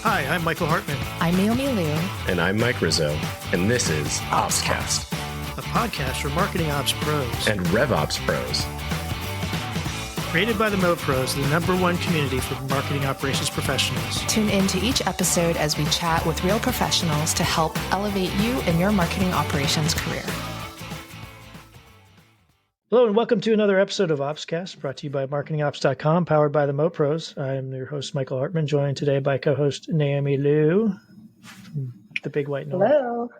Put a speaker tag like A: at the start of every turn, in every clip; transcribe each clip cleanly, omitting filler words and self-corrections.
A: Hi, I'm Michael Hartman.
B: I'm Naomi Liu.
C: And I'm Mike Rizzo. And this is OpsCast,
A: a podcast for marketing ops pros
C: and RevOps pros.
A: Created by the Mo Pros, the #1 community for marketing operations professionals.
B: Tune in to each episode as we chat with real professionals to help elevate you in your marketing operations career.
A: Hello and welcome to another episode of OpsCast, brought to you by marketingops.com, powered by the Mo Pros. I'm your host, Michael Hartman, joined today by co-host Naomi Liu, the Big White North.
D: Hello.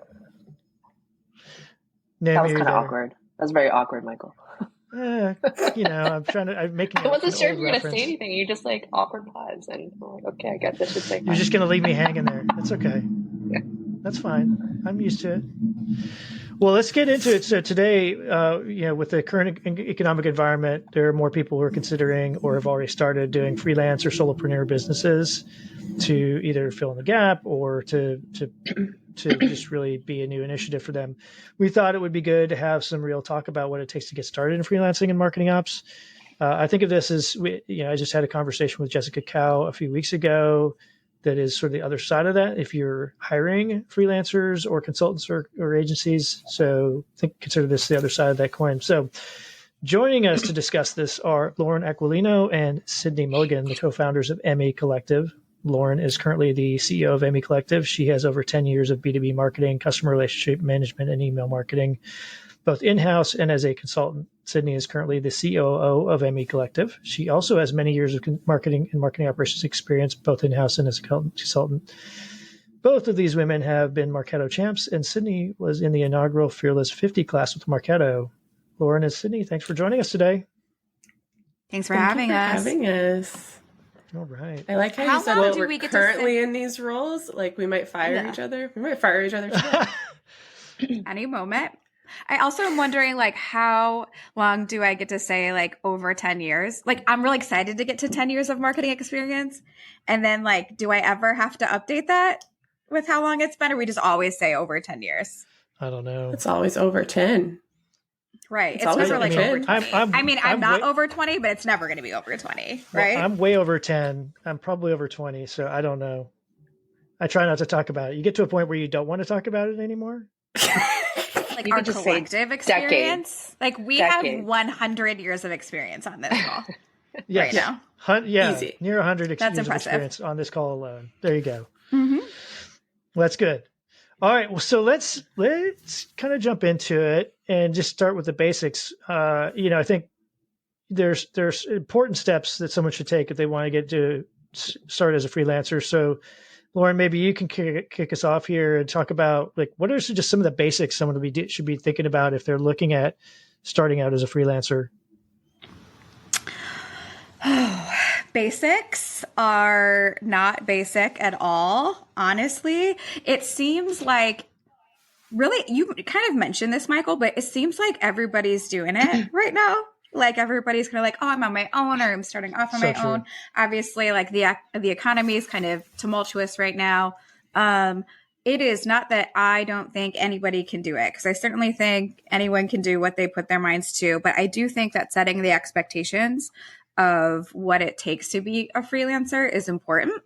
A: Naomi,
D: that was kind of awkward. That was very awkward, Michael.
A: I'm making.
D: I wasn't sure if you were going to say anything. You just like awkward pause, and I'm like, okay, I guess I should say.
A: You're just going to leave me hanging there. That's okay.
D: Yeah.
A: That's fine. I'm used to it. Well, let's get into it. So today, with the current economic environment, there are more people who are considering or have already started doing freelance or solopreneur businesses to either fill in the gap or to just really be a new initiative for them. We thought it would be good to have some real talk about what it takes to get started in freelancing and marketing ops. I think of this as, I just had a conversation with Jessica Cow a few weeks ago that is sort of the other side of that. If you're hiring freelancers or consultants or agencies, so consider this the other side of that coin. So joining us to discuss this are Lauren Aquilino and Sydney Mulligan, the co-founders of EMMIE Collective. Lauren is currently the CEO of EMMIE Collective. She has over 10 years of B2B marketing, customer relationship management, and email marketing, both in-house and as a consultant. Sydney is currently the COO of EMMIE Collective. She also has many years of marketing and marketing operations experience, both in-house and as a consultant. Both of these women have been Marketo champs, and Sydney was in the inaugural Fearless 50 class with Marketo. Lauren and Sydney, thanks for joining us today.
E: Thanks for having us.
A: All right.
F: I like how you said that we're currently in these roles. Like we might fire each other. We might fire each other today.
E: Any moment. I also am wondering, like, how long do I get to say, like, over 10 years? Like, I'm really excited to get to 10 years of marketing experience. And then, like, do I ever have to update that with how long it's been? Or we just always say over 10 years?
A: I don't know.
F: It's always over 10.
E: Right. It's never like over 20. I'm not over 20, but it's never going to be over 20, right?
A: Well, I'm way over 10. I'm probably over 20, so I don't know. I try not to talk about it. You get to a point where you don't want to talk about it anymore?
E: Like our collective experience. Like we have 100 years of experience on this call right now.
A: Easy. Near 100 years of experience on this call alone. There you go. Mm-hmm. Well, that's good. All right. Well, so let's kind of jump into it and just start with the basics. I think there's important steps that someone should take if they want to get to start as a freelancer. So Lauren, maybe you can kick us off here and talk about like what are just some of the basics someone should be thinking about if they're looking at starting out as a freelancer.
E: Basics are not basic at all. Honestly, it seems like really you kind of mentioned this, Michael, but it seems like everybody's doing it right now. Like everybody's kind of like, oh, I'm on my own, or I'm starting off on my own. Obviously, like the economy is kind of tumultuous right now. It is not that I don't think anybody can do it, because I certainly think anyone can do what they put their minds to. But I do think that setting the expectations of what it takes to be a freelancer is important,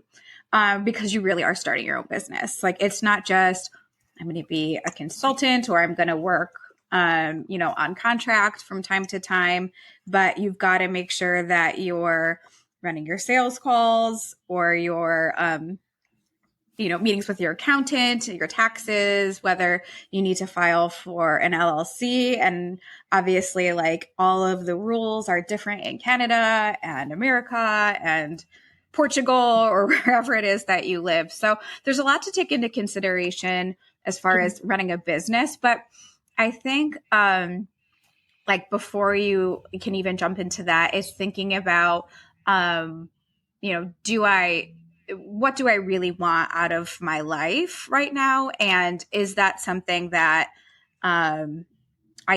E: because you really are starting your own business. Like it's not just I'm going to be a consultant or I'm going to work on contract from time to time, but you've got to make sure that you're running your sales calls or your, meetings with your accountant, your taxes, whether you need to file for an LLC. And obviously, like all of the rules are different in Canada and America and Portugal or wherever it is that you live. So there's a lot to take into consideration as far as running a business, but I think, before you can even jump into that is thinking about, what do I really want out of my life right now? And is that something that, I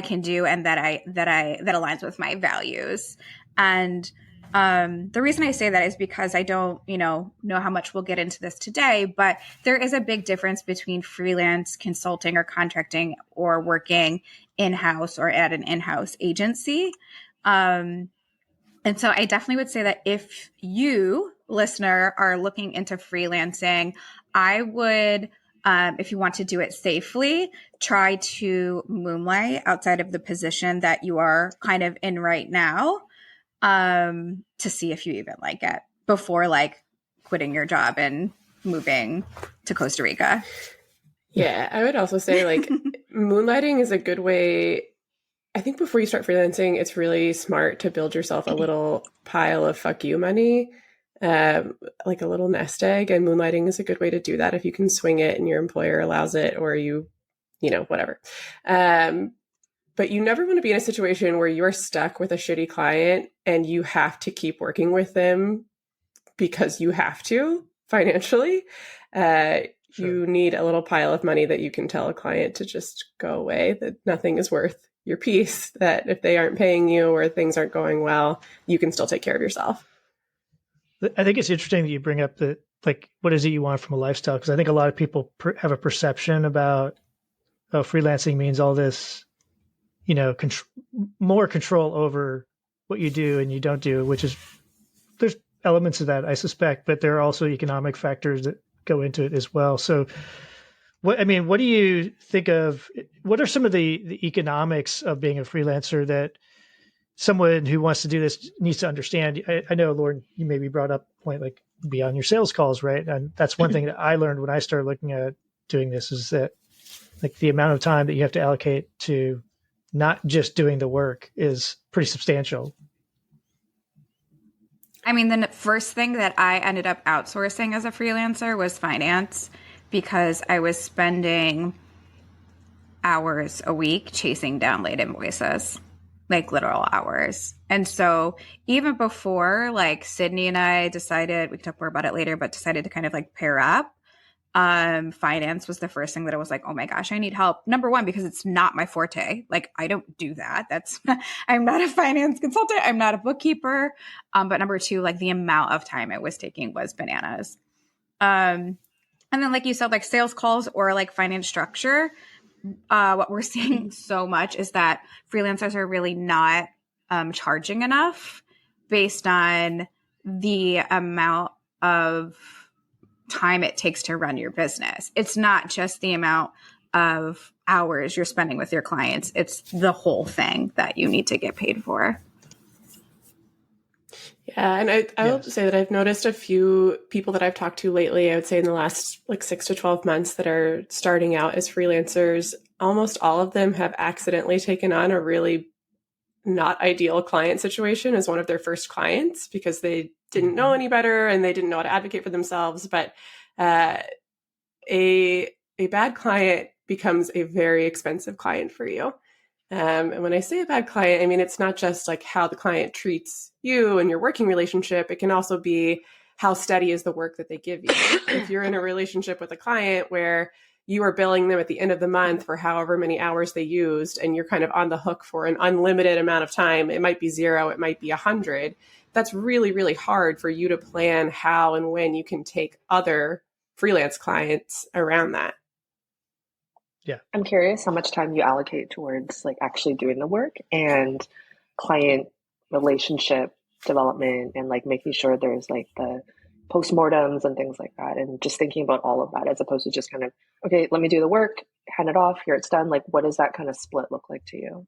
E: can do and that aligns with my values? And, the reason I say that is because I don't, know how much we'll get into this today, but there is a big difference between freelance consulting or contracting or working in-house or at an in-house agency. And so I definitely would say that if you listener are looking into freelancing, I would, if you want to do it safely, try to moonlight outside of the position that you are kind of in right now, to see if you even like it before like quitting your job and moving to Costa Rica.
F: Yeah, I would also say like moonlighting is a good way. I think before you start freelancing, it's really smart to build yourself a little pile of fuck you money, like a little nest egg. And moonlighting is a good way to do that if you can swing it and your employer allows it, or you know, whatever. But you never want to be in a situation where you are stuck with a shitty client and you have to keep working with them because you have to financially.
A: Sure.
F: You need a little pile of money that you can tell a client to just go away, that nothing is worth your peace, that if they aren't paying you or things aren't going well, you can still take care of yourself.
A: I think it's interesting that you bring up the, like, what is it you want from a lifestyle? Because I think a lot of people have a perception about, oh, freelancing means all this, you know, more control over what you do and you don't do, which is, there's elements of that, I suspect, but there are also economic factors that go into it as well. So what do you think of, what are some of the economics of being a freelancer that someone who wants to do this needs to understand? I know, Lauren, you maybe brought up a point, like, be on your sales calls, right? And that's one thing that I learned when I started looking at doing this, is that like the amount of time that you have to allocate to not just doing the work is pretty substantial.
E: I mean, the first thing that I ended up outsourcing as a freelancer was finance, because I was spending hours a week chasing down late invoices, like literal hours. And so even before like Sydney and I decided, we can talk more about it later, but decided to kind of like pair up, finance was the first thing that I was like, oh my gosh, I need help. Number one, because it's not my forte. Like, I don't do that. I'm not a finance consultant. I'm not a bookkeeper. But number two, like the amount of time it was taking was bananas. And then, like you said, like sales calls or like finance structure, what we're seeing so much is that freelancers are really not charging enough based on the amount of time it takes to run your business. It's not just the amount of hours you're spending with your clients. It's the whole thing that you need to get paid for.
F: Yeah. And I will say that I've noticed a few people that I've talked to lately, I would say in the last like 6 to 12 months, that are starting out as freelancers. Almost all of them have accidentally taken on a really not ideal client situation as one of their first clients, because they didn't know any better and they didn't know how to advocate for themselves. But a bad client becomes a very expensive client for you. And when I say a bad client, I mean, it's not just like how the client treats you and your working relationship. It can also be how steady is the work that they give you. If you're in a relationship with a client where you are billing them at the end of the month for however many hours they used, and you're kind of on the hook for an unlimited amount of time, it might be 0, it might be 100. That's really, really hard for you to plan how and when you can take other freelance clients around that.
A: Yeah.
D: I'm curious how much time you allocate towards like actually doing the work and client relationship development and like making sure there's like the postmortems and things like that, and just thinking about all of that as opposed to just kind of, okay, let me do the work, hand it off, here it's done. Like, what does that kind of split look like to you?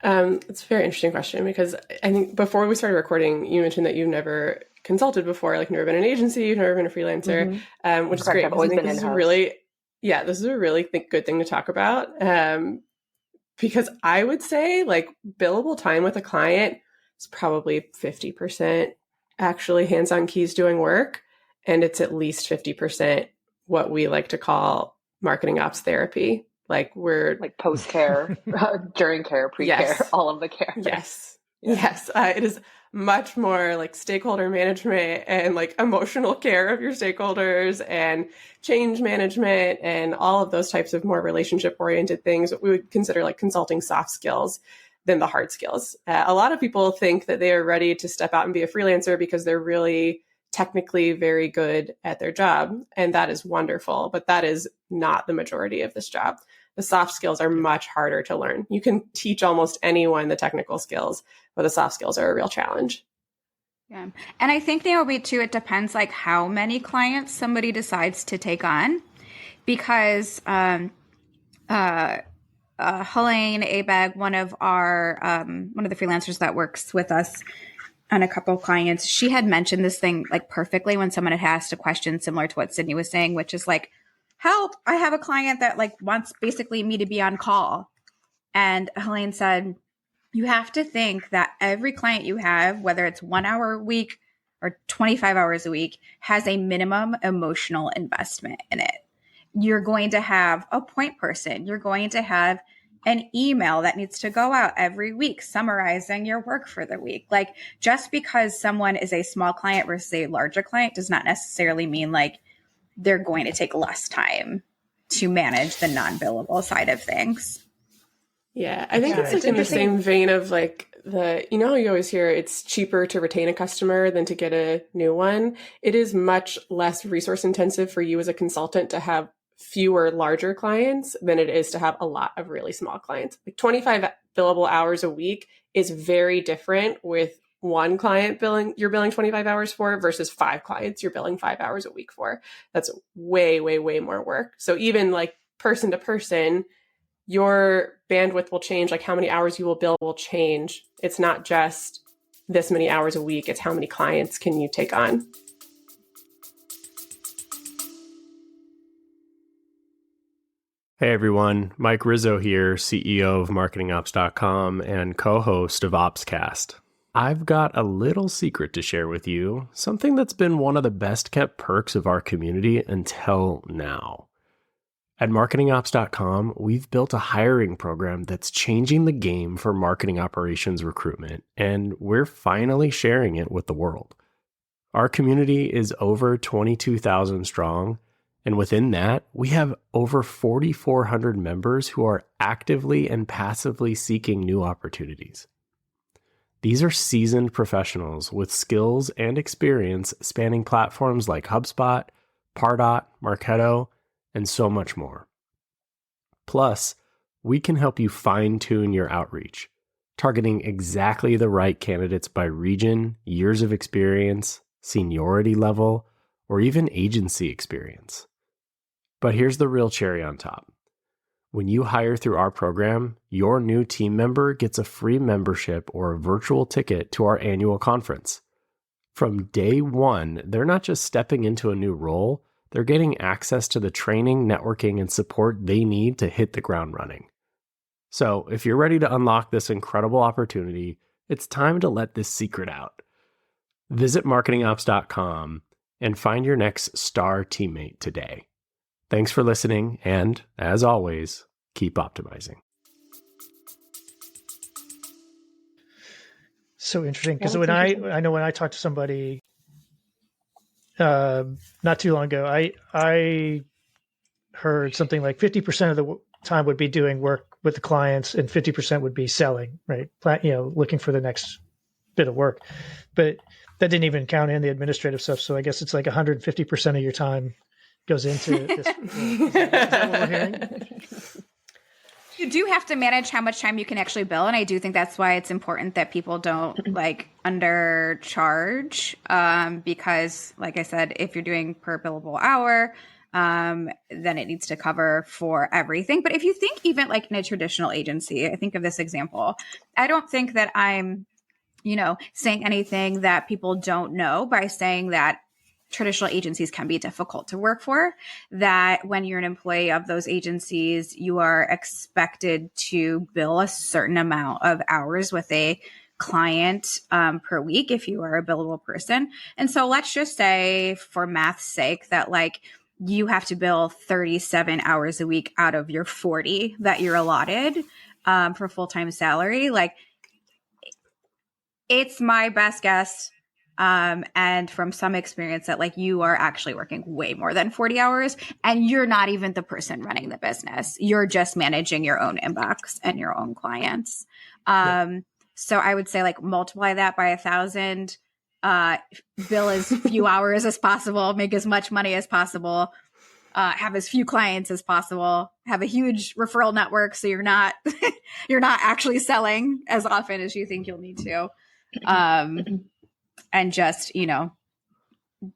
F: It's a very interesting question, because I think before we started recording, you mentioned that you've never consulted before, like never been an agency, you've never been a freelancer, which is great.
D: I've always been in-house.
F: This is a really good thing to talk about, because I would say like billable time with a client is probably 50% actually hands-on keys doing work, and it's at least 50% what we like to call marketing ops therapy. Like we're
D: like post-care, during care, pre-care,
F: yes.
D: all of the care.
F: Yes. Yeah. Yes. It is much more like stakeholder management and like emotional care of your stakeholders and change management and all of those types of more relationship oriented things, what we would consider like consulting soft skills than the hard skills. A lot of people think that they are ready to step out and be a freelancer because they're really technically very good at their job. And that is wonderful, but that is not the majority of this job. The soft skills are much harder to learn. You can teach almost anyone the technical skills, but the soft skills are a real challenge.
E: Yeah. And I think, Naomi, too, it depends like how many clients somebody decides to take on, because Helene Abeg, one of the freelancers that works with us on a couple of clients, she had mentioned this thing like perfectly when someone had asked a question similar to what Sydney was saying, which is like, help, I have a client that like wants basically me to be on call. And Helene said, you have to think that every client you have, whether it's 1 hour a week or 25 hours a week, has a minimum emotional investment in it. You're going to have a point person. You're going to have an email that needs to go out every week summarizing your work for the week. Like, just because someone is a small client versus a larger client does not necessarily mean like they're going to take less time to manage the non-billable side of things.
F: Yeah, I think it's like in the same vein of like how you always hear it's cheaper to retain a customer than to get a new one. It is much less resource intensive for you as a consultant to have fewer larger clients than it is to have a lot of really small clients. Like 25 billable hours a week is very different with one client you're billing 25 hours for versus 5 clients you're billing 5 hours a week for. That's way, way, way more work. So even like person to person, your bandwidth will change, like how many hours you will bill will change. It's not just this many hours a week, it's how many clients can you take on.
C: Hey everyone, Mike Rizzo here, CEO of marketingops.com and co-host of OpsCast. I've got a little secret to share with you, something that's been one of the best kept perks of our community until now. At marketingops.com, we've built a hiring program that's changing the game for marketing operations recruitment, and we're finally sharing it with the world. Our community is over 22,000 strong, and within that, we have over 4,400 members who are actively and passively seeking new opportunities. These are seasoned professionals with skills and experience spanning platforms like HubSpot, Pardot, Marketo, and so much more. Plus, we can help you fine-tune your outreach, targeting exactly the right candidates by region, years of experience, seniority level, or even agency experience. But here's the real cherry on top. When you hire through our program, your new team member gets a free membership or a virtual ticket to our annual conference. From day one, they're not just stepping into a new role, they're getting access to the training, networking, and support they need to hit the ground running. So if you're ready to unlock this incredible opportunity, it's time to let this secret out. Visit marketingops.com and find your next star teammate today. Thanks for listening, and as always, keep optimizing.
A: So interesting, because when I know when I talked to somebody not too long ago, I heard something like 50% of the time would be doing work with the clients and 50% would be selling, right? Looking for the next bit of work. But that didn't even count in the administrative stuff. So I guess it's like 150% of your time goes into this. Is that what we're hearing?
E: You do have to manage how much time you can actually bill. And I do think that's why it's important that people don't like undercharge. Because like I said, if you're doing per billable hour, then it needs to cover for everything. But if you think even like in a traditional agency, I think of this example, I don't think that I'm, saying anything that people don't know by saying that traditional agencies can be difficult to work for, that when you're an employee of those agencies, you are expected to bill a certain amount of hours with a client per week if you are a billable person. And so let's just say for math's sake that like you have to bill 37 hours a week out of your 40 that you're allotted for full-time salary. Like it's my best guess. And from some experience that like you are actually working way more than 40 hours and you're not even the person running the business. You're just managing your own inbox and your own clients. So I would say like multiply that by 1,000, bill as few hours as possible, make as much money as possible, have as few clients as possible, have a huge referral network. So you're not, you're not actually selling as often as you think you'll need to. and just,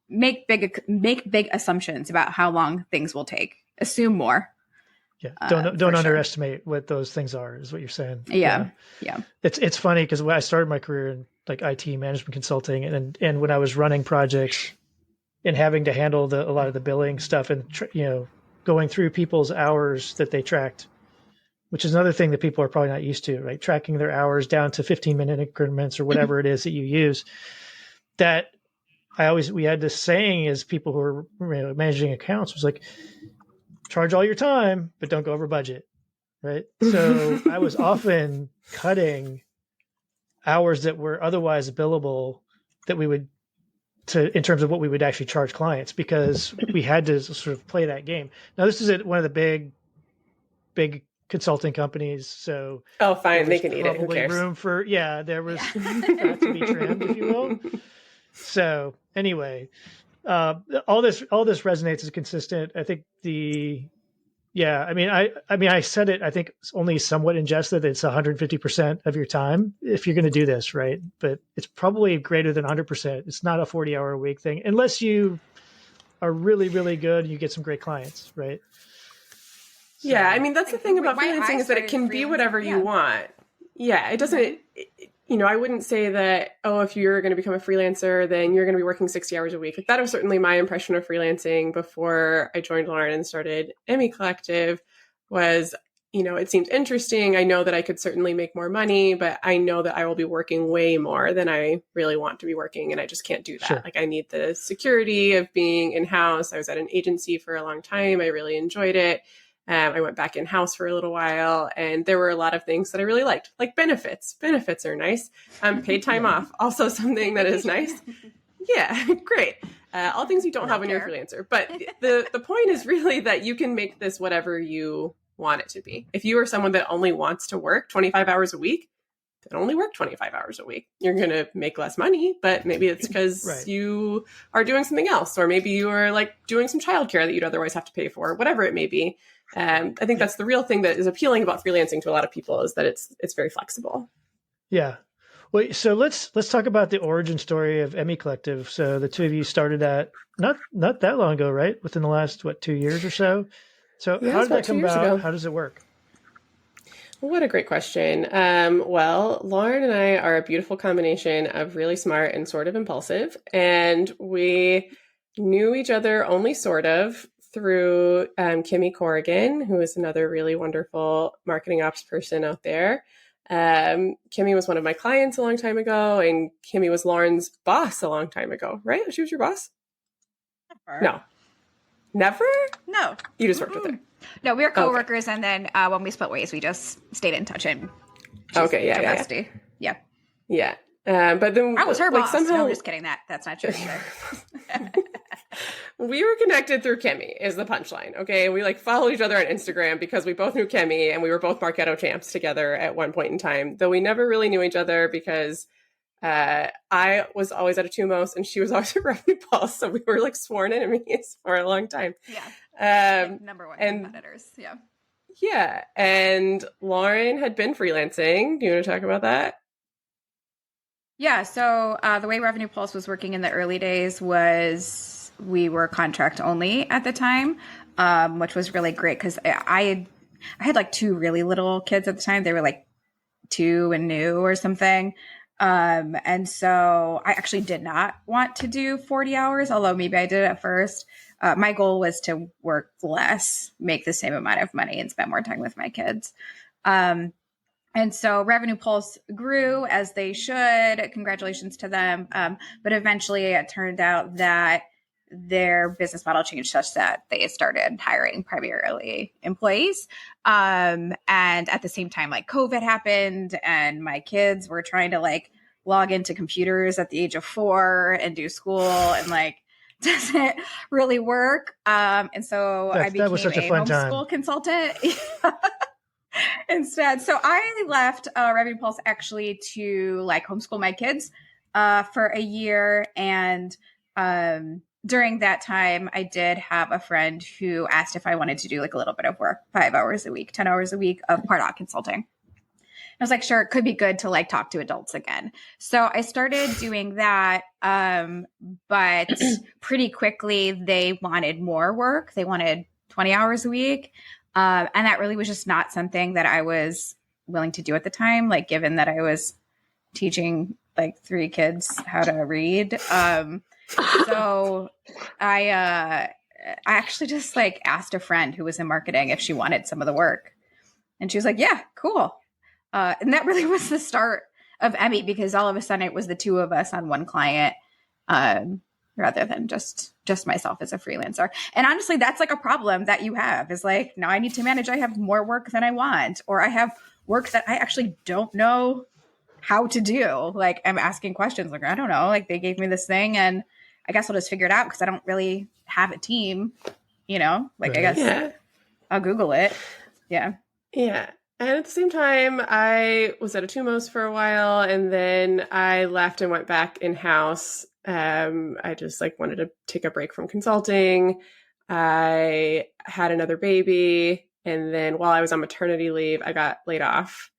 E: make big assumptions about how long things will take. Assume more.
A: Yeah. Don't
E: For sure.
A: underestimate what those things are, is what you're saying.
E: Yeah.
A: It's funny because when I started my career in like IT management consulting, and when I was running projects and having to handle a lot of the billing stuff, and going through people's hours that they tracked, which is another thing that people are probably not used to, right? Tracking their hours down to 15-minute increments or whatever it is that you use. That we had this saying as people who were managing accounts, was like, charge all your time, but don't go over budget, right? So I was often cutting hours that were otherwise billable that we would in terms of what we would actually charge clients, because we had to sort of play that game. Now, this is at one of the big consulting companies, so
F: fine, they can eat it. Who cares?
A: Room for there was fat to be trimmed, if you will. So anyway, all this resonates as consistent. I think I said it, I think only somewhat in jest, that it's 150% of your time if you're going to do this, right? But it's probably greater than 100%. It's not a 40-hour a week thing, unless you are really, really good and you get some great clients, right? So,
F: yeah, I mean, that's the thing about freelancing, is that it can be whatever you want. Yeah, it doesn't... I wouldn't say that, if you're going to become a freelancer, then you're going to be working 60 hours a week. Like, that was certainly my impression of freelancing before I joined Lauren and started EMMIE Collective, was, it seems interesting. I know that I could certainly make more money, but I know that I will be working way more than I really want to be working. And I just can't do that.
A: Sure.
F: Like, I need the security of being in-house. I was at an agency for a long time. I really enjoyed it. I went back in-house for a little while, and there were a lot of things that I really liked, like benefits. Benefits are nice. Paid time off, also something that is nice. Yeah, great. All things you don't have when you're a freelancer. But the point is really that you can make this whatever you want it to be. If you are someone that only wants to work 25 hours a week, then only work 25 hours a week. You're going to make less money, but maybe it's because you are doing something else, or maybe you are like doing some childcare that you'd otherwise have to pay for, whatever it may be. I think that's the real thing that is appealing about freelancing to a lot of people, is that it's very flexible.
A: Yeah. Well, so let's talk about the origin story of EMMIE Collective. So the two of you started that not that long ago, right? Within the last 2 years or so. So how did that come about? How does it work?
F: What a great question. Well, Lauren and I are a beautiful combination of really smart and sort of impulsive, and we knew each other only sort of through Kimmy Corrigan, who is another really wonderful marketing ops person out there. Kimmy was one of my clients a long time ago, and Kimmy was Lauren's boss a long time ago, right? She was your boss?
E: Never.
F: No. Never?
E: No.
F: You just worked with her?
E: No, we were coworkers, and then when we split ways, we just stayed in touch. And
F: Yeah. But then
E: I was her boss.
F: Somehow...
E: No, I'm just kidding. That's not true either.
F: We were connected through Kimmy is the punchline. Okay. We followed each other on Instagram because we both knew Kimmy, and we were both Marketo champs together at one point in time, though we never really knew each other because I was always at Atumos and she was always at Revenue Pulse. So we were sworn enemies for a long time.
E: Yeah. Number one competitors. Yeah.
F: Yeah. And Lauren had been freelancing. Do you want to talk about that?
E: Yeah. So the way Revenue Pulse was working in the early days was we were contract only at the time, which was really great because I had 2 really little kids at the time. They were 2 and new or something. And so I actually did not want to do 40 hours, although maybe I did at first. My goal was to work less, make the same amount of money, and spend more time with my kids. And so Revenue Pulse grew as they should. Congratulations to them. But eventually it turned out that their business model changed such that they started hiring primarily employees. And at the same time, COVID happened, and my kids were trying to log into computers at the age of 4 and do school, and doesn't really work. And so I became a homeschool consultant instead. So I left Revenue Pulse actually to homeschool my kids for a year. And during that time, I did have a friend who asked if I wanted to do a little bit of work, 5 hours a week, 10 hours a week of part-out consulting. I was like, sure, it could be good to like talk to adults again. So I started doing that. But pretty quickly they wanted more work. They wanted 20 hours a week. And that really was just not something that I was willing to do at the time. Like, given that I was teaching like 3 kids how to read. So I actually just like asked a friend who was in marketing if she wanted some of the work. And she was like, yeah, cool. And that really was the start of EMMIE, because all of a sudden it was the 2 of us on one client, rather than just myself as a freelancer. And honestly, that's like a problem that you have, is like, now I need to manage. I have more work than I want, or I have work that I actually don't know how to do. Like, I'm asking questions like, I don't know, like they gave me this thing and I guess I'll just figure it out because I don't really have a team, like, right. I guess I'll Google it. Yeah.
F: Yeah. And at the same time, I was at Atumos for a while, and then I left and went back in-house. I just like wanted to take a break from consulting. I had another baby, and then while I was on maternity leave, I got laid off.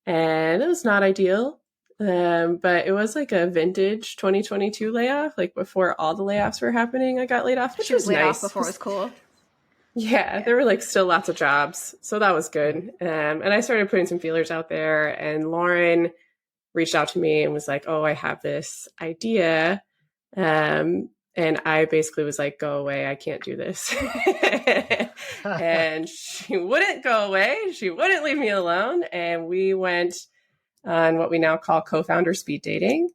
F: And it was not ideal, but it was like a vintage 2022 layoff, like before all the layoffs were happening. I got laid off, which was
E: laid
F: nice.
E: Off before it was cool.
F: Yeah, there were like still lots of jobs, so that was good. And I started putting some feelers out there, and Lauren reached out to me and was like, "Oh, I have this idea," and I basically was like, "Go away, I can't do this." And she wouldn't go away. She wouldn't leave me alone. And we went on what we now call co-founder speed dating,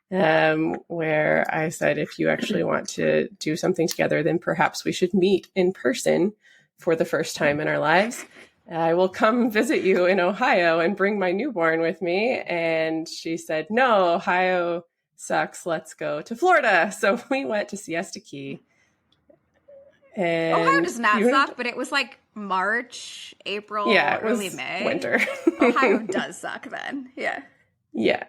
F: where I said, if you actually want to do something together, then perhaps we should meet in person for the first time in our lives. I will come visit you in Ohio and bring my newborn with me. And she said, no, Ohio sucks. Let's go to Florida. So we went to Siesta Key. And
E: Ohio does not suck, but it was like March, April,
F: yeah,
E: early May.
F: Winter.
E: Ohio does suck then. Yeah.
F: Yeah.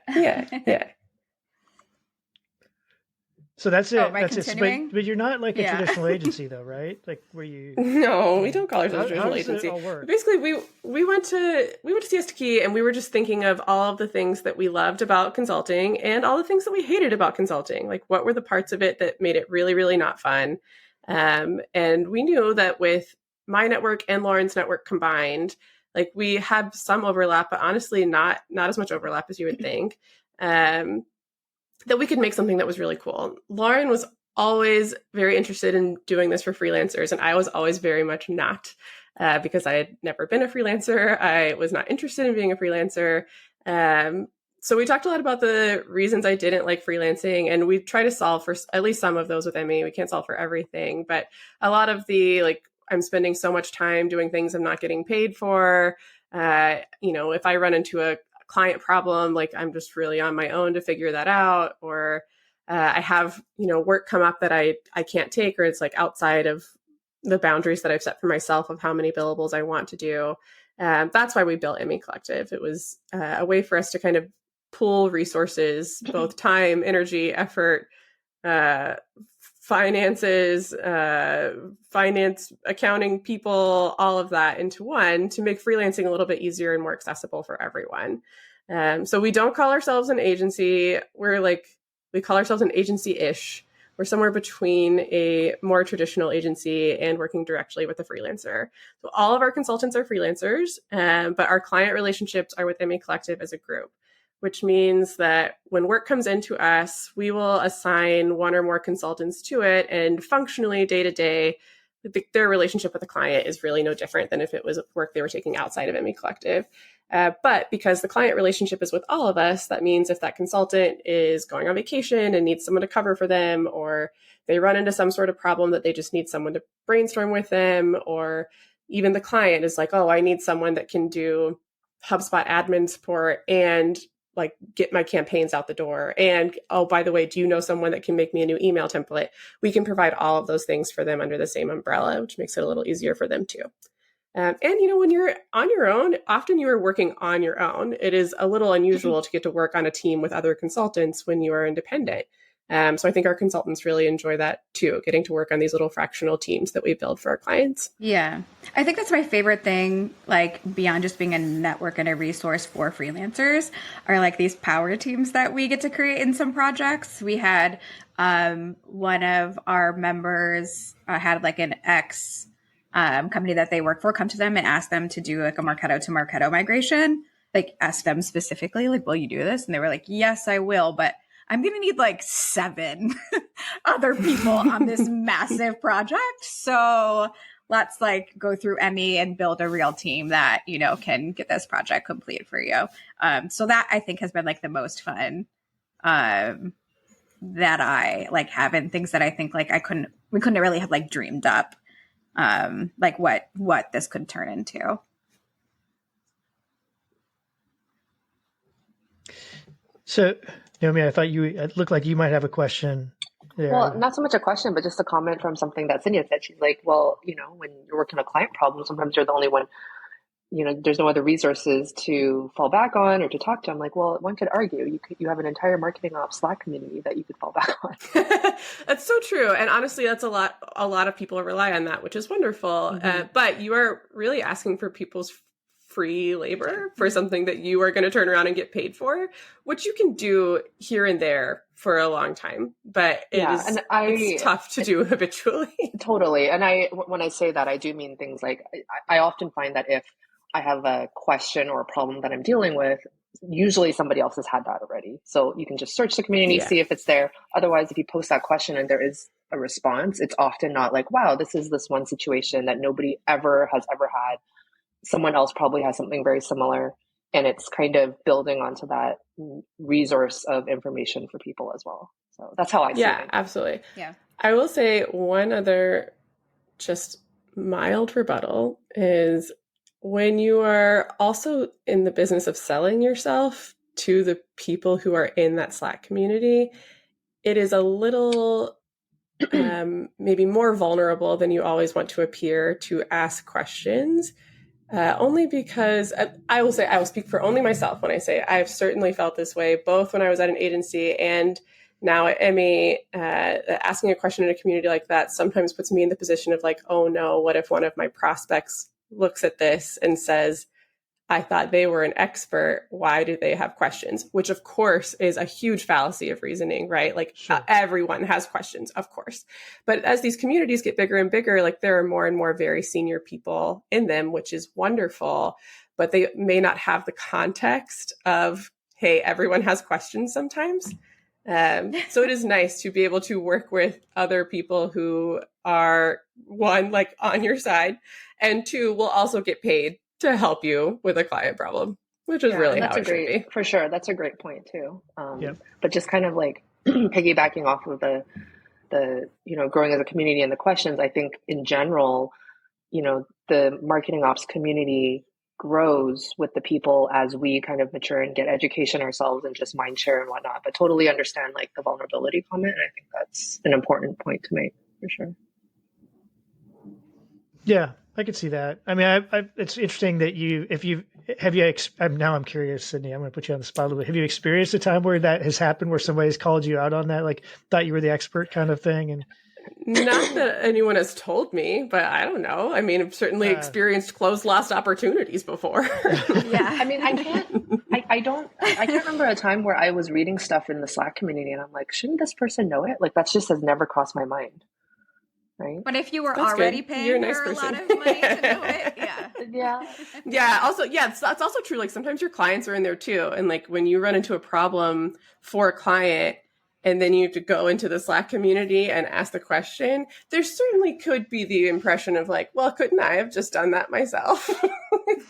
A: So that's it.
E: Oh,
A: that's it. But you're not like a traditional agency, though, right? Like, were you?
F: No, we don't call ourselves a traditional
A: agency.
F: It basically, we went to Siesta Key, and we were just thinking of all of the things that we loved about consulting and all the things that we hated about consulting. Like, what were the parts of it that made it really, really not fun? And we knew that with my network and Lauren's network combined, like we had some overlap, but honestly, not as much overlap as you would think. That we could make something that was really cool. Lauren was always very interested in doing this for freelancers, and I was always very much not, because I had never been a freelancer. I was not interested in being a freelancer. So we talked a lot about the reasons I didn't like freelancing, and we try to solve for at least some of those with EMMIE. We can't solve for everything, but a lot of the, like, I'm spending so much time doing things I'm not getting paid for. If I run into a client problem, like I'm just really on my own to figure that out, or I have, work come up that I can't take, or it's like outside of the boundaries that I've set for myself of how many billables I want to do. That's why we built EMMIE Collective. It was a way for us to kind of pool resources, both time, energy, effort, finances, finance, accounting people, all of that into one to make freelancing a little bit easier and more accessible for everyone. So we don't call ourselves an agency. We call ourselves an agency-ish. We're somewhere between a more traditional agency and working directly with a freelancer. So all of our consultants are freelancers, but our client relationships are with EMMIE Collective as a group, which means that when work comes into us, we will assign one or more consultants to it, and functionally day to day, their relationship with the client is really no different than if it was work they were taking outside of EMMIE Collective. But because the client relationship is with all of us, that means if that consultant is going on vacation and needs someone to cover for them, or they run into some sort of problem that they just need someone to brainstorm with them, or even the client is like, oh, I need someone that can do HubSpot admin support and like get my campaigns out the door. And, oh, by the way, do you know someone that can make me a new email template? We can provide all of those things for them under the same umbrella, which makes it a little easier for them too. And, when you're on your own, often you are working on your own. It is a little unusual to get to work on a team with other consultants when you are independent. So I think our consultants really enjoy that too, getting to work on these little fractional teams that we build for our clients.
E: Yeah. I think that's my favorite thing, like beyond just being a network and a resource for freelancers, are like these power teams that we get to create in some projects. We had one of our members had like an ex company that they work for come to them and ask them to do like a Marketo to Marketo migration. Like ask them specifically, like, will you do this? And they were like, yes, I will. But I'm going to need like 7 other people on this massive project. So let's like go through EMMIE and build a real team that, you know, can get this project complete for you. So that I think has been like the most fun that I like have, and things that I think like we couldn't really have like dreamed up like what this could turn into.
A: So, Naomi, I thought it looked like you might have a question there.
D: Well, not so much a question, but just a comment from something that Cynthia said. She's like, well, you know, when you're working on a client problem, sometimes you're the only one, you know, there's no other resources to fall back on or to talk to. I'm like, well, one could argue you have an entire marketing ops Slack community that you could fall back on.
F: That's so true. And honestly, that's a lot of people rely on that, which is wonderful. But you are really asking for people's free labor for something that you are going to turn around and get paid for, which you can do here and there for a long time, but it's tough to do habitually.
D: Totally. And when I say that, I do mean things like, I often find that if I have a question or a problem that I'm dealing with, usually somebody else has had that already. So you can just search the community, see if it's there. Otherwise, if you post that question and there is a response, it's often not like, wow, this is this one situation that nobody has ever had. Someone else probably has something very similar, and it's kind of building onto that resource of information for people as well. So that's how I see it.
F: Yeah, absolutely.
E: Yeah.
F: I will say one other just mild rebuttal is when you are also in the business of selling yourself to the people who are in that Slack community, it is a little maybe more vulnerable than you always want to appear to ask questions. Only because I will speak for only myself when I say I've certainly felt this way, both when I was at an agency and now at EMMIE. Asking a question in a community like that sometimes puts me in the position of like, oh no, what if one of my prospects looks at this and says, I thought they were an expert. Why do they have questions? Which of course is a huge fallacy of reasoning, right? Like everyone has questions, of course. But as these communities get bigger and bigger, like there are more and more very senior people in them, which is wonderful, but they may not have the context of, hey, everyone has questions sometimes. So it is nice to be able to work with other people who are, one, like on your side, and two, will also get paid to help you with a client problem, which is really how it should be.
D: For sure. That's a great point too. But just kind of like piggybacking off of the, you know, growing as a community and the questions, I think in general, you know, the marketing ops community grows with the people as we kind of mature and get education ourselves and just mind share and whatnot, but totally understand like the vulnerability comment. And I think that's an important point to make for sure.
A: Yeah, I could see that. I mean, it's interesting that now I'm curious, Sydney, I'm going to put you on the spot a little bit. Have you experienced a time where that has happened, where somebody's called you out on that, like thought you were the expert kind of thing? And
F: not that anyone has told me, but I don't know. I mean, I've certainly experienced closed lost opportunities before.
E: Yeah.
D: I mean, I can't remember a time where I was reading stuff in the Slack community and I'm like, shouldn't this person know it? Like, that just has never crossed my mind. Right.
E: But if you were
F: That's
E: already
F: good. You're
E: paying
F: a nice
E: her
F: person.
E: a lot of money to know it,
F: Yeah. Also, that's also true. Like sometimes your clients are in there too. And like when you run into a problem for a client and then you have to go into the Slack community and ask the question, there certainly could be the impression of like, well, couldn't I have just done that myself?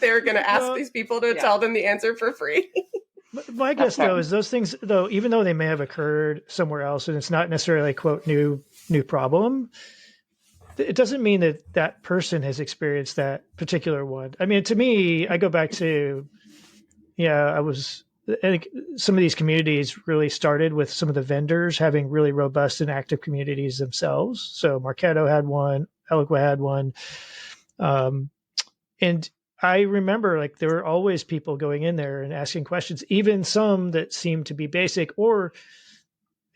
F: They're going to ask these people to tell them the answer for free.
A: My guess, though, is those things, though, even though they may have occurred somewhere else and it's not necessarily a quote new problem, it doesn't mean that that person has experienced that particular one. I mean, to me, I go back to, I think some of these communities really started with some of the vendors having really robust and active communities themselves. So Marketo had one, Eloqua had one. And I remember like there were always people going in there and asking questions, even some that seemed to be basic, or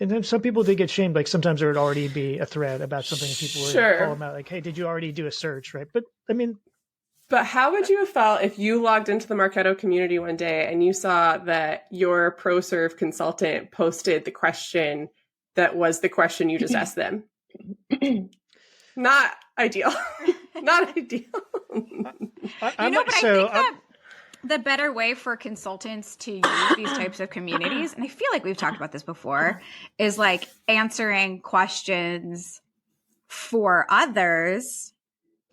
A: And then some people did get shamed. Like sometimes there would already be a thread about something, and people would
F: Sure.
A: call them out, like, "Hey, did you already do a search?" Right? But I mean,
F: But how would you have felt if you logged into the Marketo community one day and you saw that your ProServe consultant posted the question that was the question you just asked them? Not ideal. Not ideal.
E: But I think that the better way for consultants to use these types of communities, and I feel like we've talked about this before, is like answering questions for others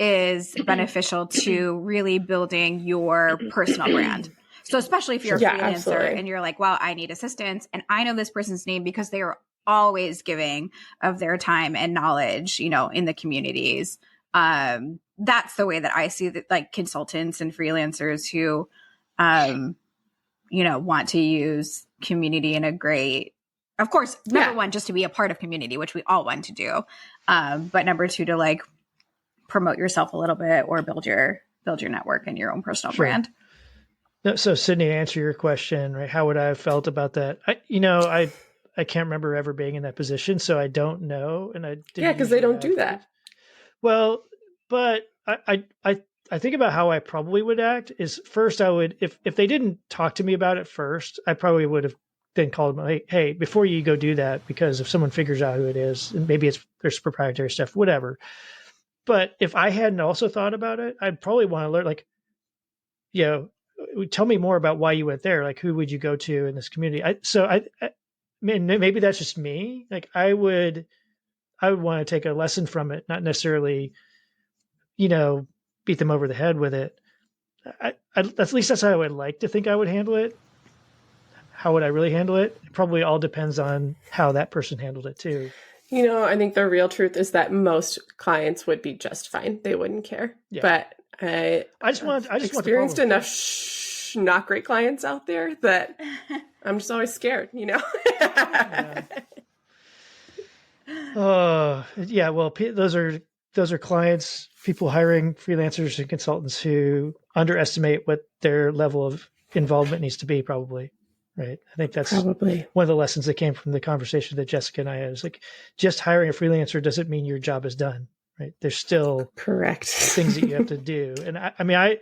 E: is beneficial to really building your personal brand. So especially if you're a freelancer
F: absolutely.
E: and you're like, well, I need assistance and I know this person's name because they are always giving of their time and knowledge, you know, in the communities. That's the way that I see that, like consultants and freelancers who, you know, want to use community in a great, of course, number one, just to be a part of community, which we all want to do. But number two, to like promote yourself a little bit or build your network and your own personal brand.
A: No, so Sydney, to answer your question, right? How would I have felt about that? I can't remember ever being in that position, so I don't know. And I didn't
F: because they don't do that.
A: Well, but I think about how I probably would act is first I would, if they didn't talk to me about it first, I probably would have then called them, hey, before you go do that, because if someone figures out who it is, and maybe there's proprietary stuff, whatever. But if I hadn't also thought about it, I'd probably want to learn, like, you know, tell me more about why you went there. Like, who would you go to in this community? I mean, maybe that's just me. Like, I would want to take a lesson from it, not necessarily, you know, beat them over the head with it. At least that's how I would like to think I would handle it. How would I really handle it? It probably all depends on how that person handled it too.
F: You know, I think the real truth is that most clients would be just fine. They wouldn't care. Yeah. But I just experienced enough not great clients out there that I'm just always scared, you know?
A: Yeah. Well, those are clients, people hiring freelancers and consultants who underestimate what their level of involvement needs to be, probably. Right. I think that's probably one of the lessons that came from the conversation that Jessica and I had. Is like, just hiring a freelancer doesn't mean your job is done. Right. There's still things that you have to do. And I mean, I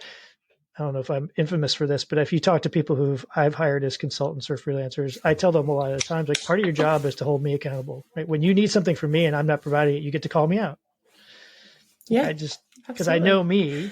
A: don't know if I'm infamous for this, but if you talk to people who I've hired as consultants or freelancers, I tell them a lot of the times, like, part of your job is to hold me accountable. Right. When you need something from me and I'm not providing it, you get to call me out.
F: Yeah.
A: Because I know me.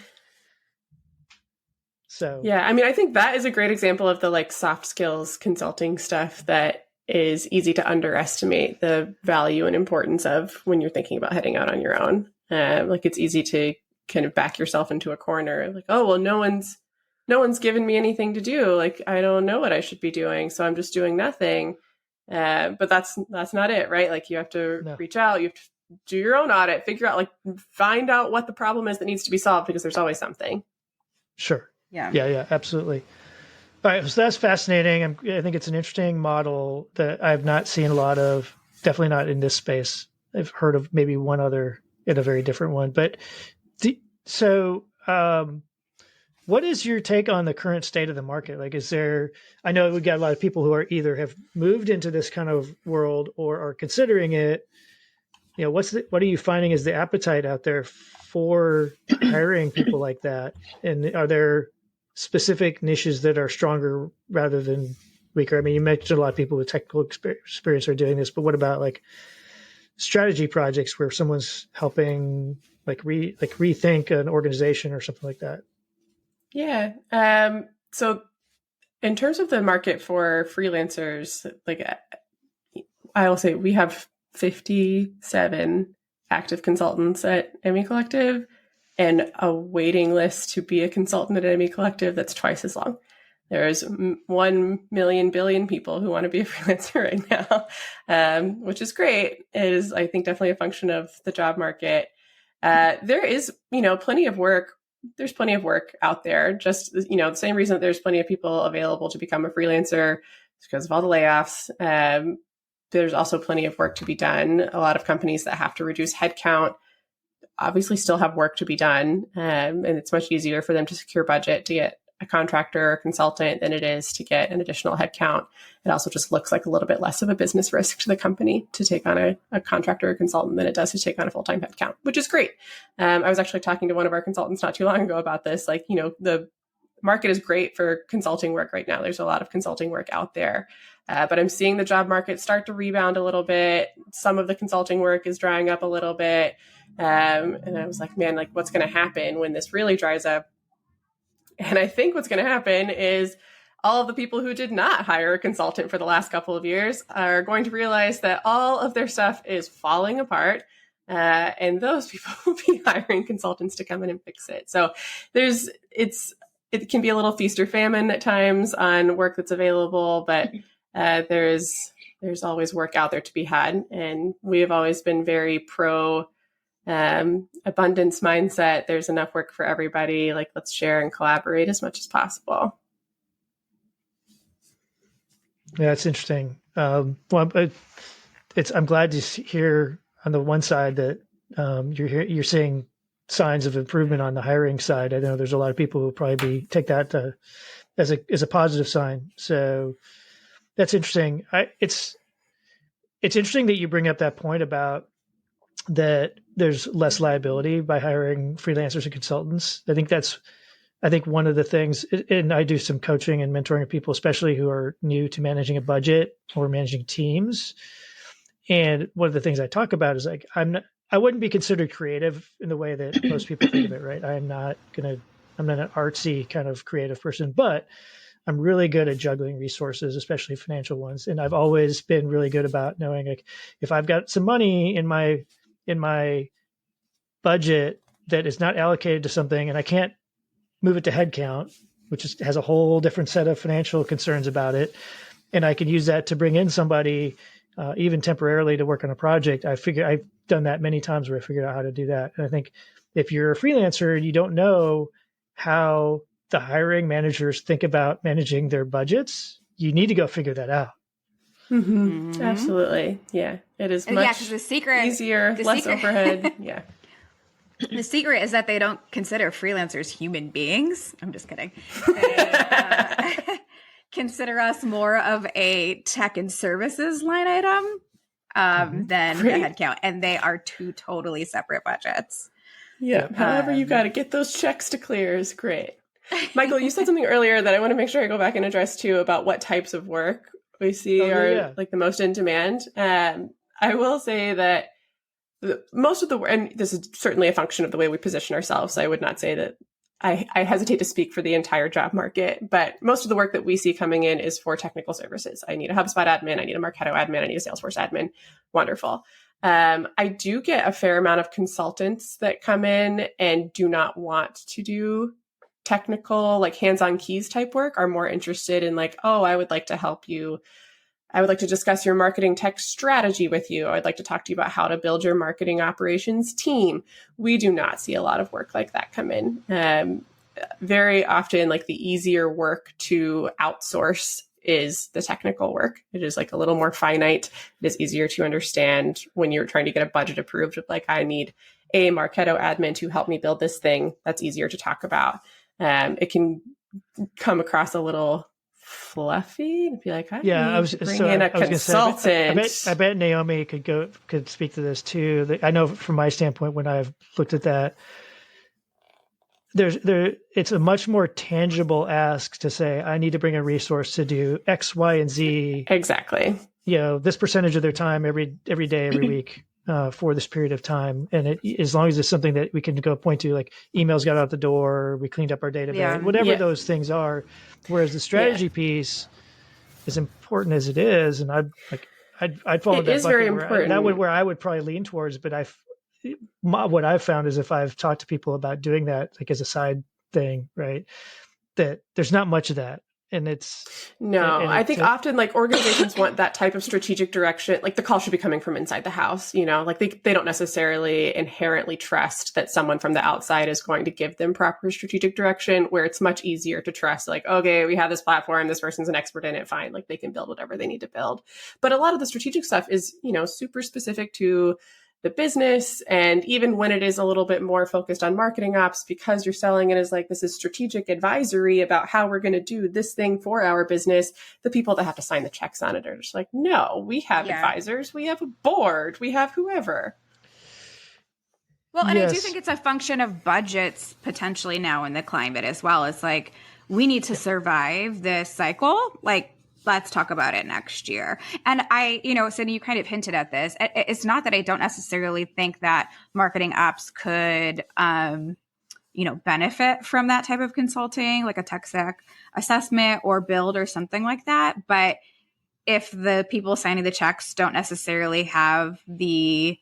A: So,
F: yeah, I mean, I think that is a great example of the like soft skills consulting stuff that is easy to underestimate the value and importance of when you're thinking about heading out on your own. Like, it's easy to kind of back yourself into a corner. Like, oh, well, no one's given me anything to do. Like, I don't know what I should be doing, so I'm just doing nothing. But that's not it, right? Like, you have to reach out. You have to do your own audit, figure out, like, find out what the problem is that needs to be solved, because there's always something.
A: Sure. Yeah, absolutely. All right, so that's fascinating. I think it's an interesting model that I've not seen a lot of, definitely not in this space. I've heard of maybe one other in a very different one. But what is your take on the current state of the market? Like, I know we've got a lot of people who are either have moved into this kind of world or are considering it. You know, what are you finding is the appetite out there for hiring people like that? And are there specific niches that are stronger rather than weaker? I mean, you mentioned a lot of people with technical experience are doing this, but what about like strategy projects where someone's helping rethink an organization or something like that?
F: Yeah. So in terms of the market for freelancers, like, I will say we have 57 active consultants at EMMIE Collective, and a waiting list to be a consultant at EMMIE Collective that's twice as long. There's 1 million billion people who want to be a freelancer right now, which is great. It is, I think, definitely a function of the job market. There is, plenty of work. There's plenty of work out there. Just, the same reason that there's plenty of people available to become a freelancer is because of all the layoffs. There's also plenty of work to be done. A lot of companies that have to reduce headcount obviously still have work to be done. And it's much easier for them to secure budget to get a contractor or consultant than it is to get an additional headcount. It also just looks like a little bit less of a business risk to the company to take on a contractor or consultant than it does to take on a full-time headcount, which is great. I was actually talking to one of our consultants not too long ago about this. Like, the market is great for consulting work right now. There's a lot of consulting work out there. But I'm seeing the job market start to rebound a little bit. Some of the consulting work is drying up a little bit. And I was like, man, like what's going to happen when this really dries up? And I think what's going to happen is all of the people who did not hire a consultant for the last couple of years are going to realize that all of their stuff is falling apart. And those people will be hiring consultants to come in and fix it. So it can be a little feast or famine at times on work that's available, but there's always work out there to be had. And we have always been very pro abundance mindset. There's enough work for everybody. Like, let's share and collaborate as much as possible.
A: Yeah, it's interesting. I'm glad to hear on the one side that you're seeing signs of improvement on the hiring side. I know there's a lot of people who probably take that as a positive sign. So that's interesting. It's interesting that you bring up that point about that there's less liability by hiring freelancers and consultants. I think one of the things, and I do some coaching and mentoring of people, especially who are new to managing a budget or managing teams. And one of the things I talk about is like, I wouldn't be considered creative in the way that most people think of it, right? I'm not an artsy kind of creative person, but I'm really good at juggling resources, especially financial ones. And I've always been really good about knowing, like, if I've got some money in my budget that is not allocated to something and I can't move it to headcount, which has a whole different set of financial concerns about it, and I can use that to bring in somebody even temporarily to work on a project. I've done that many times where I figured out how to do that. And I think if you're a freelancer and you don't know how the hiring managers think about managing their budgets, you need to go figure that out.
F: Mm-hmm. Mm-hmm. Absolutely. Yeah. It is much easier, less overhead. Yeah.
E: The secret is that they don't consider freelancers human beings. I'm just kidding. They consider us more of a tech and services line item than the headcount. And they are two totally separate budgets.
F: Yeah. However, you got to get those checks to clear is great. Michael, you said something earlier that I want to make sure I go back and address too about what types of work we see are like the most in demand. I will say that most of the work, and this is certainly a function of the way we position ourselves. So I would not say that I hesitate to speak for the entire job market, but most of the work that we see coming in is for technical services. I need a HubSpot admin. I need a Marketo admin. I need a Salesforce admin. Wonderful. I do get a fair amount of consultants that come in and do not want to do technical, like hands-on keys type work, are more interested in like, oh, I would like to help you. I would like to discuss your marketing tech strategy with you. I'd like to talk to you about how to build your marketing operations team. We do not see a lot of work like that come in. Very often, like the easier work to outsource is the technical work. It is like a little more finite. It is easier to understand when you're trying to get a budget approved of like, I need a Marketo admin to help me build this thing. That's easier to talk about. It can come across a little fluffy and be like, I was consultant.
A: I bet Naomi could speak to this too. I know from my standpoint, when I've looked at that, it's a much more tangible ask to say, I need to bring a resource to do X, Y, and Z.
F: Exactly.
A: This percentage of their time every day, every week. For this period of time. And as long as it's something that we can go point to, like emails got out the door, we cleaned up our database, whatever those things are. Whereas the strategy piece, as important as it is, and I'd follow that. It is very important. That would where I would probably lean towards. But what I've found is if I've talked to people about doing that, like as a side thing, right, that there's not much of that. And
F: I think often like organizations want that type of strategic direction. Like the call should be coming from inside the house, like they don't necessarily inherently trust that someone from the outside is going to give them proper strategic direction, where it's much easier to trust like, okay, we have this platform, this person's an expert in it. Fine. Like they can build whatever they need to build. But a lot of the strategic stuff is, super specific to the business. And even when it is a little bit more focused on marketing ops, because you're selling it as like, this is strategic advisory about how we're going to do this thing for our business, the people that have to sign the checks on it are just like, no, we have advisors, we have a board, we have whoever.
E: Well, and I do think it's a function of budgets potentially now in the climate as well. It's like, we need to survive this cycle. Like, let's talk about it next year. And Sydney, you kind of hinted at this. It's not that I don't necessarily think that marketing ops could, benefit from that type of consulting, like a tech stack assessment or build or something like that. But if the people signing the checks don't necessarily have the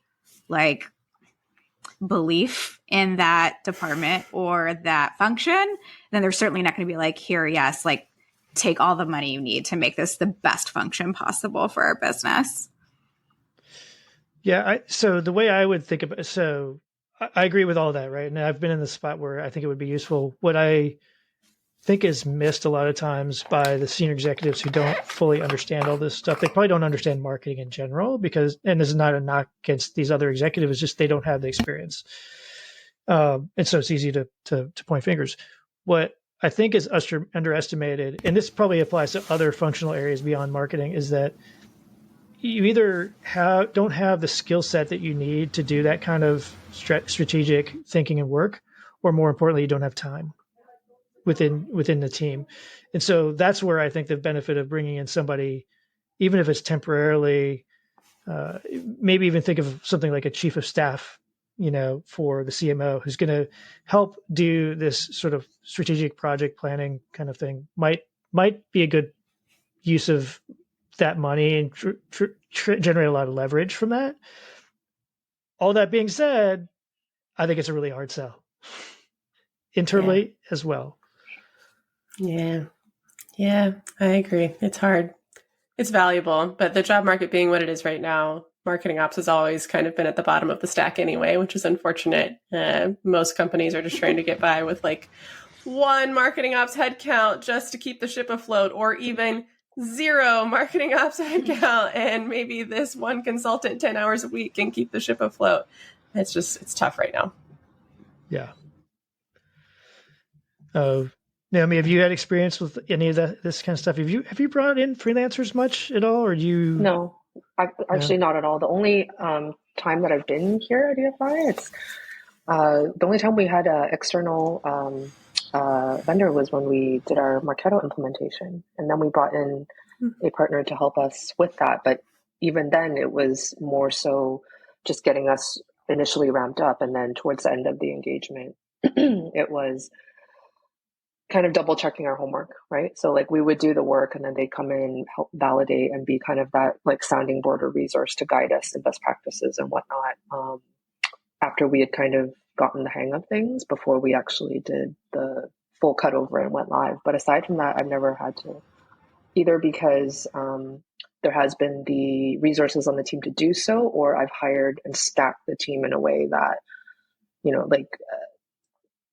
E: belief in that department or that function, then they're certainly not going to be like, here, yes, like, take all the money you need to make this the best function possible for our business.
A: Yeah. So the way I would think about it, so I agree with all that, right? And I've been in the spot where I think it would be useful. What I think is missed a lot of times by the senior executives who don't fully understand all this stuff. They probably don't understand marketing in general and this is not a knock against these other executives, it's just they don't have the experience. And so it's easy to point fingers. What I think is underestimated, and this probably applies to other functional areas beyond marketing, is that you either don't have the skill set that you need to do that kind of strategic thinking and work, or more importantly, you don't have time within the team. And so that's where I think the benefit of bringing in somebody, even if it's temporarily, maybe even think of something like a chief of staff, for the CMO, who's going to help do this sort of strategic project planning kind of thing, might be a good use of that money and generate a lot of leverage from that. All that being said, I think it's a really hard sell internally as well.
F: Yeah, I agree. It's hard. It's valuable, but the job market being what it is right now, marketing ops has always kind of been at the bottom of the stack anyway, which is unfortunate. Most companies are just trying to get by with like one marketing ops headcount just to keep the ship afloat, or even zero marketing ops headcount and maybe this one consultant 10 hours a week can keep the ship afloat. It's tough right now.
A: Yeah. Naomi, have you had experience with any of this kind of stuff? Have you brought in freelancers much at all, or do you?
D: No, actually not at all. The only time that I've been here at EFI, it's the only time we had an external vendor was when we did our Marketo implementation, and then we brought in a partner to help us with that. But even then, it was more so just getting us initially ramped up, and then towards the end of the engagement, it was kind of double checking our homework, right? So like we would do the work and then they come in, help validate and be kind of that like sounding board or resource to guide us in best practices and whatnot. After we had kind of gotten the hang of things before we actually did the full cutover and went live. But aside from that, I've never had to, either because there has been the resources on the team to do so, or I've hired and stacked the team in a way that,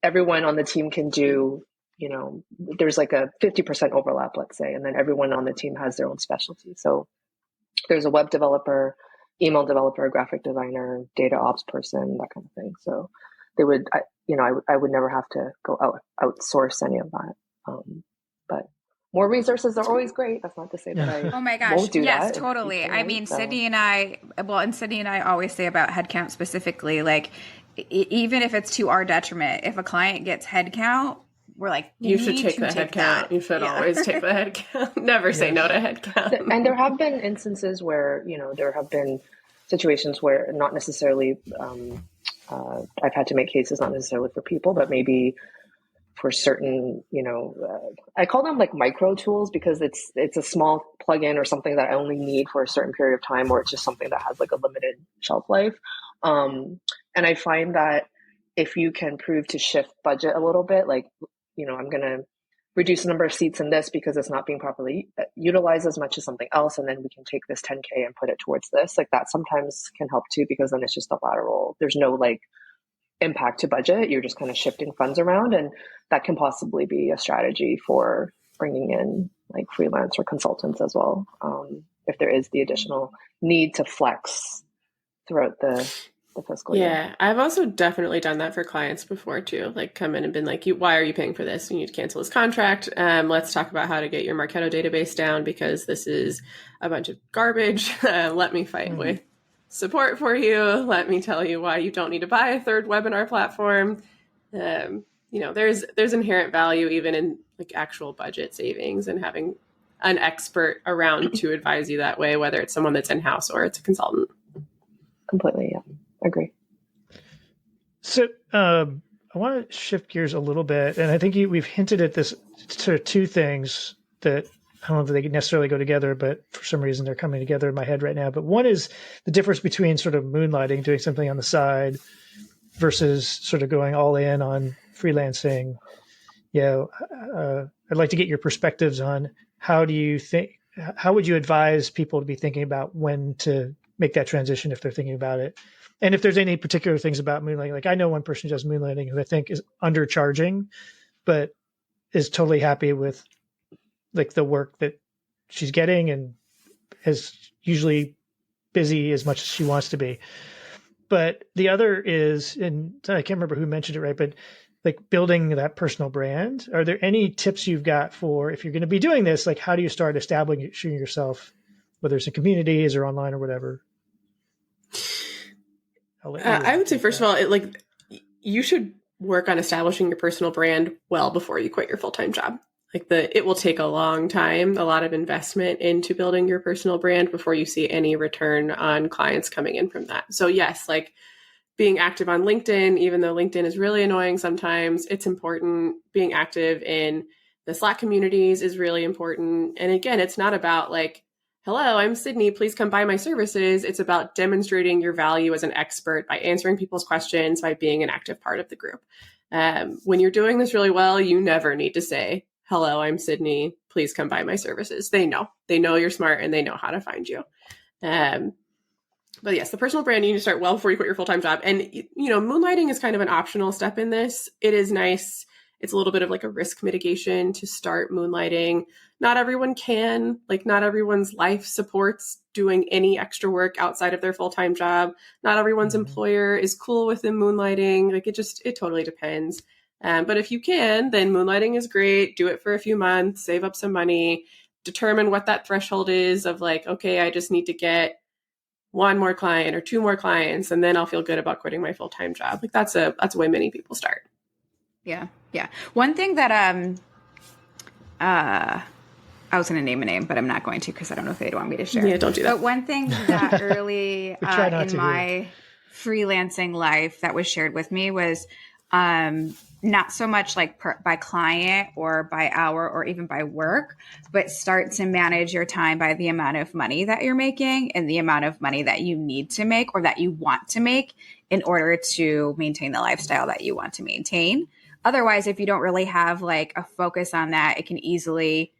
D: everyone on the team can do, there's like a 50% overlap, let's say, and then everyone on the team has their own specialty. So there's a web developer, email developer, graphic designer, data ops person, that kind of thing. So they would, I would never have to go outsource any of that. But more resources are always great. That's not to say that I
E: oh my gosh,
D: won't do
E: yes,
D: that
E: totally. I mean, Sydney and I always say about headcount specifically, like even if it's to our detriment, if a client gets headcount, we're like,
F: you should take the headcount. You should always take the headcount. Never say no to headcount.
D: And there have been instances where, there have been situations where not necessarily, I've had to make cases, not necessarily for people, but maybe for certain, I call them like micro tools because it's a small plugin or something that I only need for a certain period of time, or it's just something that has like a limited shelf life. And I find that if you can prove to shift budget a little bit, like, I'm going to reduce the number of seats in this because it's not being properly utilized as much as something else. And then we can take this 10K and put it towards this. Like that sometimes can help too, because then it's just a lateral. There's no like impact to budget. You're just kind of shifting funds around. And that can possibly be a strategy for bringing in like freelance or consultants as well. If there is the additional need to flex throughout the the fiscal year.
F: Yeah, I've also definitely done that for clients before too. Like come in and been like, why are you paying for this? You need to cancel this contract. Let's talk about how to get your Marketo database down because this is a bunch of garbage. Let me fight with support for you. Let me tell you why you don't need to buy a third webinar platform. There's inherent value even in like actual budget savings and having an expert around to advise you that way, whether it's someone that's in-house or it's a consultant.
D: Completely, yeah. Agree.
A: So I want to shift gears a little bit, and I think we've hinted at this sort of two things that I don't know if they necessarily go together, but for some reason they're coming together in my head right now. But one is the difference between sort of moonlighting, doing something on the side, versus sort of going all in on freelancing. I'd like to get your perspectives on how would you advise people to be thinking about when to make that transition if they're thinking about it? And if there's any particular things about moonlighting, like I know one person who does moonlighting who I think is undercharging, but is totally happy with like the work that she's getting and is usually busy as much as she wants to be. But the other is, and I can't remember who mentioned it, right? But like building that personal brand. Are there any tips you've got for if you're going to be doing this? Like, how do you start establishing yourself, whether it's in communities or online or whatever?
F: I would say, first of all, you should work on establishing your personal brand well before you quit your full-time job. It will take a long time, a lot of investment into building your personal brand before you see any return on clients coming in from that. So yes, like being active on LinkedIn, even though LinkedIn is really annoying sometimes, it's important. Being active in the Slack communities is really important. And again, it's not about like, hello, I'm Sydney, please come buy my services. It's about demonstrating your value as an expert by answering people's questions, by being an active part of the group. When you're doing this really well, you never need to say, hello, I'm Sydney, please come buy my services. They know you're smart and they know how to find you. But yes, the personal brand, you need to start well before you quit your full-time job. And, moonlighting is kind of an optional step in this. It is nice. It's a little bit of like a risk mitigation to start moonlighting. Not everyone can, not everyone's life supports doing any extra work outside of their full-time job. Not everyone's employer is cool with them moonlighting. It totally depends. But if you can, then moonlighting is great. Do it for a few months, save up some money, determine what that threshold is of like, okay, I just need to get one more client or two more clients, and then I'll feel good about quitting my full-time job. That's the way many people start.
E: Yeah. Yeah. One thing that, I was going to name a name, but I'm not going to, because I don't know if they'd want me to share.
F: Yeah, don't do that.
E: But one thing that early in my freelancing life that was shared with me was, not so much like by client or by hour or even by work, but start to manage your time by the amount of money that you're making and the amount of money that you need to make or that you want to make in order to maintain the lifestyle that you want to maintain. Otherwise, if you don't really have like a focus on that, it can easily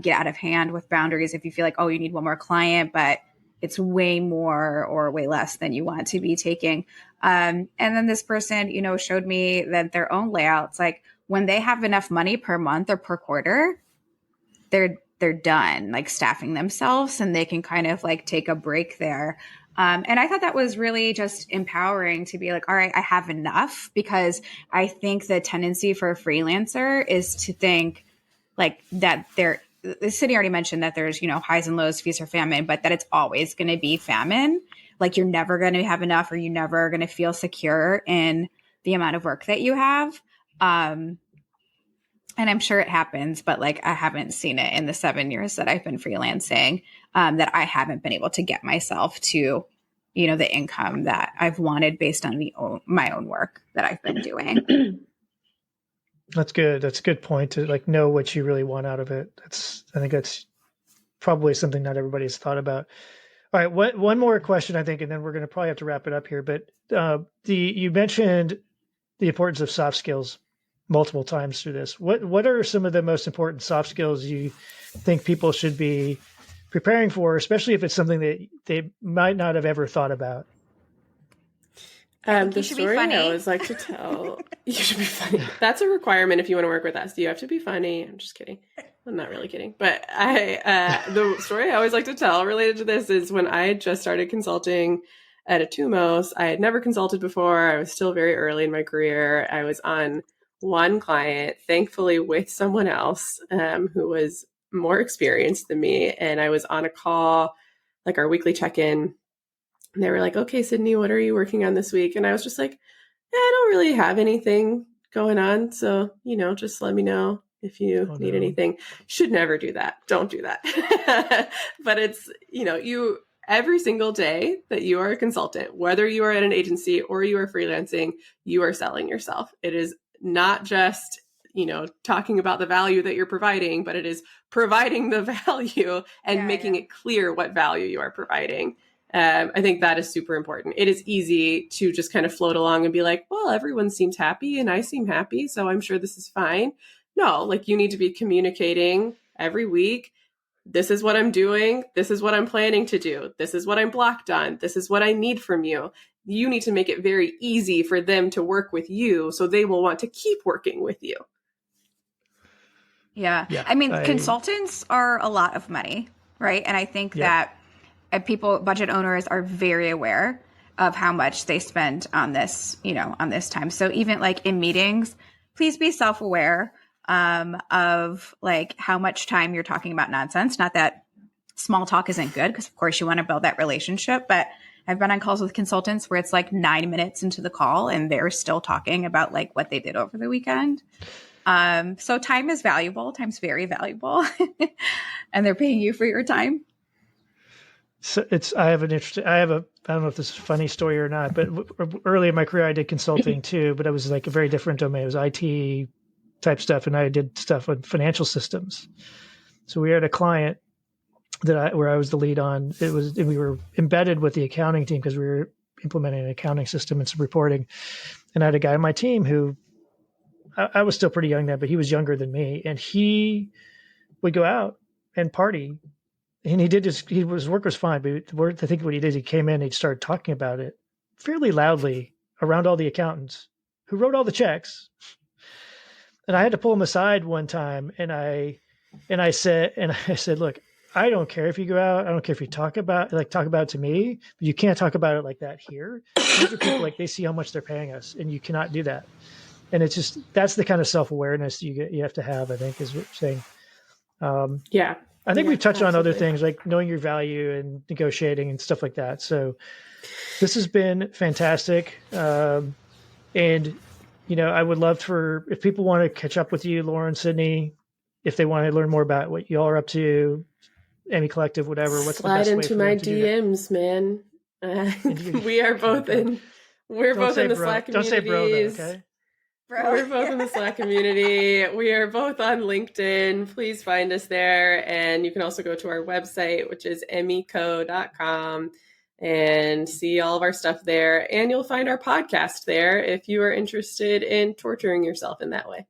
E: get out of hand with boundaries. If you feel like, oh, you need one more client, but it's way more or way less than you want to be taking. And then this person, showed me that their own layouts, like when they have enough money per month or per quarter, they're done like staffing themselves and they can kind of like take a break there. And I thought that was really just empowering to be like, all right, I have enough, because I think the tendency for a freelancer is to think like that Sydney already mentioned that there's, highs and lows, feast or famine, but that it's always going to be famine. Like you're never going to have enough, or you're never going to feel secure in the amount of work that you have. And I'm sure it happens, but like I haven't seen it in the 7 years that I've been freelancing, that I haven't been able to get myself to, the income that I've wanted based on my own work that I've been doing.
A: That's good. That's a good point to like know what you really want out of it. I think that's probably something not everybody's thought about. All right, one more question, I think, and then we're going to probably have to wrap it up here. But you mentioned the importance of soft skills multiple times through this. What are some of the most important soft skills you think people should be preparing for, especially if it's something that they might not have ever thought about?
F: The story I always like to tell, you should be funny. That's a requirement if you want to work with us. You have to be funny. I'm just kidding. I'm not really kidding. But the story I always like to tell related to this is when I just started consulting, at Atumos, I had never consulted before. I was still very early in my career. I was on one client, thankfully with someone else who was more experienced than me. And I was on a call, like our weekly check-in. And they were like, okay, Sydney, what are you working on this week? And I was just like, I don't really have anything going on. So, just let me know if you need anything. Should never do that. Don't do that. But it's, you every single day that you are a consultant, whether you are at an agency or you are freelancing, you are selling yourself. It is not just, talking about the value that you're providing, but it is providing the value and making it clear what value you are providing. I think that is super important. It is easy to just kind of float along and be like, well, everyone seems happy and I seem happy, so I'm sure this is fine. No, like you need to be communicating every week. This is what I'm doing. This is what I'm planning to do. This is what I'm blocked on. This is what I need from you. You need to make it very easy for them to work with you so they will want to keep working with you.
E: Yeah. I mean, consultants are a lot of money, right? And I think that budget owners are very aware of how much they spend on this, on this time. So even like in meetings, please be self-aware of like how much time you're talking about nonsense. Not that small talk isn't good, because of course you want to build that relationship, but I've been on calls with consultants where it's like 9 minutes into the call and they're still talking about like what they did over the weekend. So time is valuable. Time's very valuable and they're paying you for your time.
A: So I don't know if this is a funny story or not, but early in my career, I did consulting too, but it was like a very different domain. It was IT type stuff. And I did stuff on financial systems. So we had a client where I was the lead on. We were embedded with the accounting team because we were implementing an accounting system and some reporting. And I had a guy on my team who I was still pretty young then, but he was younger than me. And he would go out and party. And his work was fine, but I think what he did, he came in, he'd started talking about it fairly loudly around all the accountants who wrote all the checks. And I had to pull him aside one time, and I said, look, I don't care if you go out, I don't care if you talk about it to me, but you can't talk about it like that here. These are people, like, they see how much they're paying us, and you cannot do that. And it's just, that's the kind of self-awareness you have to have, I think, is what you're saying. I think we've touched on other things like knowing your value and negotiating and stuff like that. So this has been fantastic. And, I would love if people want to catch up with you, Lauren, Sydney, if they want to learn more about what y'all are up to, EMMIE Collective, whatever. What's the best way for them to do that?
F: Slide into my DMs, man. We are both in. We're both in the Slack communities.
A: Don't say bro, though, okay?
F: We're both in the Slack community. We are both on LinkedIn. Please find us there. And you can also go to our website, which is emmieco.com, and see all of our stuff there. And you'll find our podcast there if you are interested in torturing yourself in that way.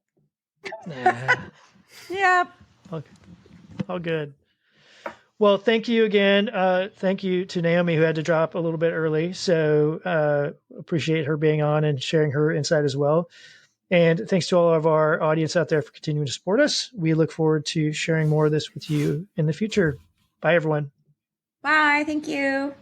E: Yep.
A: All good. Well, thank you again. Thank you to Naomi, who had to drop a little bit early. So appreciate her being on and sharing her insight as well. And thanks to all of our audience out there for continuing to support us. We look forward to sharing more of this with you in the future. Bye, everyone.
E: Bye. Thank you.